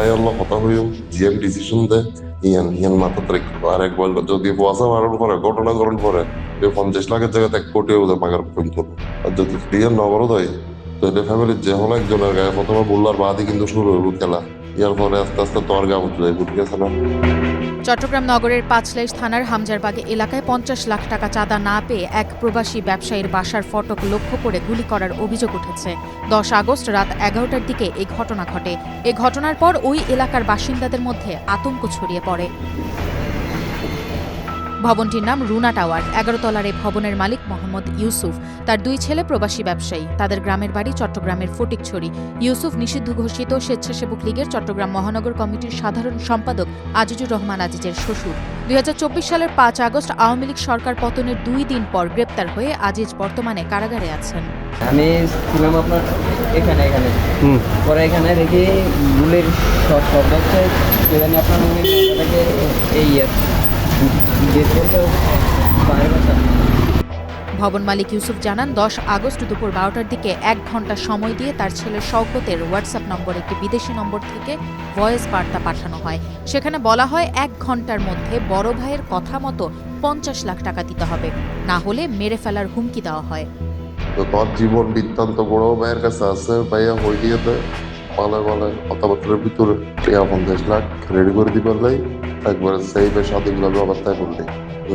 Allah কথা হইও GM decision দে ইয়ান মাথা তারিখ আর একবার যদি পয়সা বাড়ানোর পরে ঘটনা করার পরে 50 লাখের জায়গায় 1 কোটি ওদের মাগার ফোন করবো আর যদি ক্লিয়ার না করো তাই তাহলে ফ্যামিলির যে হলো একজনের গায়ে প্রথমে বললার বাদই কিন্তু শুরু হইব খেলা ইয়ার পরে আস্তে আস্তে তোর গা উঠে যায় বুঝে গেছে না। চট্টগ্রাম নগরের পাঁচলাইশ থানার হামজারবাগ এলাকায় 50 লাখ টাকা চাঁদা না পেয়ে এক প্রবাসী ব্যবসায়ীর বাসার ফটক লক্ষ্য করে গুলি করার অভিযোগ উঠেছে। 10 আগস্ট রাত 11টার দিকে এই ঘটনা ঘটে। এই ঘটনার পর ওই এলাকার বাসিন্দাদের মধ্যে আতঙ্ক ছড়িয়ে পড়ে। ভবনটির নাম রুনা টাওয়ার। 11 তলার এই ভবনের মালিক মোহাম্মদ ইউসুফ, তার 2 ছেলে প্রবাসী ব্যবসায়ী। তাদের গ্রামের বাড়ি চট্টগ্রামের ফটিকছড়ি। ইউসুফ নিষিদ্ধ ঘোষিত স্বেচ্ছাসেবক লীগের চট্টগ্রাম মহানগর কমিটির সাধারণ সম্পাদক আজিজুর রহমান আজিজের শ্বশুর। 2024 সালের 5 আগস্ট আওয়ামী লীগ সরকার পতনের 2 দিন পর গ্রেপ্তার হয়ে আজিজ বর্তমানে কারাগারে আছেন। আমি ছিলাম আপনার এখানে পরে এখানে দেখি গুলির শব্দ হচ্ছে সেখানে আপনার এই ভবন মালিক ইউসুফ জানান 10 আগস্ট দুপুর 12টার দিকে 1 ঘন্টা সময় দিয়ে তার ছেলে শওকতের হোয়াটসঅ্যাপ নম্বর একটি বিদেশি নম্বর থেকে ভয়েস বার্তা পাঠানো হয়। সেখানে বলা হয় 1 ঘন্টার মধ্যে বড় ভাইয়ের কথা মতো 50 লাখ টাকা দিতে হবে, না হলে মেরে ফেলার হুমকি দেওয়া হয়। তো তোর জীবন বৃত্তান্ত বড় ভাইয়ের কাছে আছে, ভাইয়া হই দিয়ে পালে কথাবার্তার ভিতরে 50 লাখ রেডি করে দিবার লাই একবারে সেইভাবে স্বাধীনভাবে অবস্থায় করলে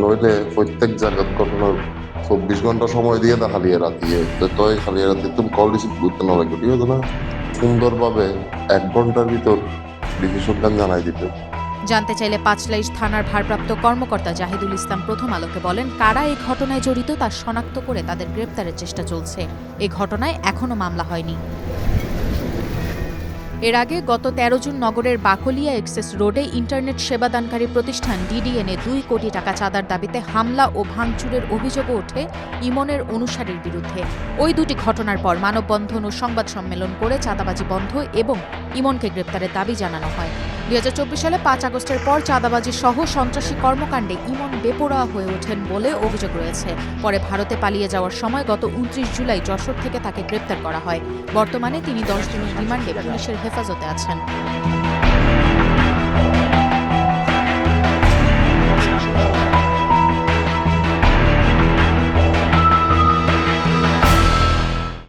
নইলে প্রত্যেক জায়গার ঘটনার 24 ঘন্টা সময় দিয়ে দা খালিয়ে রাতিয়ে তো খালিয়ে রাতে তুমি কল রিসিভ করতে না লাগবে, ঠিক আছে না? সুন্দরভাবে 1 ঘন্টার ভিতর ডিসিশনটা জানাই দিতে। জানতে চাইলে পাঁচলাইশ থানার ভারপ্রাপ্ত কর্মকর্তা জাহিদুল ইসলাম প্রথম আলোকে বলেন, কারা এই ঘটনায় জড়িত তা শনাক্ত করে তাদের গ্রেপ্তারের চেষ্টা চলছে। এই ঘটনায় এখনো মামলা হয়নি। এর আগে গত 13 জুন নগরের বাকলিয়া এক্সেস রোডে ইন্টারনেট সেবাদানকারী প্রতিষ্ঠান ডিডিএনে 2 কোটি টাকা চাঁদার দাবিতে হামলা ও ভাঙচুরের অভিযোগও ওঠে ইমনের অনুসারীর বিরুদ্ধে। ওই 2টি ঘটনার পর মানববন্ধন ও সংবাদ সম্মেলন করে চাঁদাবাজি বন্ধ এবং ইমনকে গ্রেপ্তারের দাবি জানানো হয়। 2024 সালে 5 আগস্টের পর চাঁদাবাজি সহ সন্ত্রাসী কর্মকাণ্ডে ইমন বেপরোয়া হয়ে ওঠেন বলে অভিযোগ রয়েছে। পরে ভারতে পালিয়ে যাওয়ার সময় গত 29 জুলাই যশোর থেকে তাকে গ্রেপ্তার করা হয়। বর্তমানে তিনি 10 দিনের রিমান্ডে পুলিশের হেফাজতে আছেন।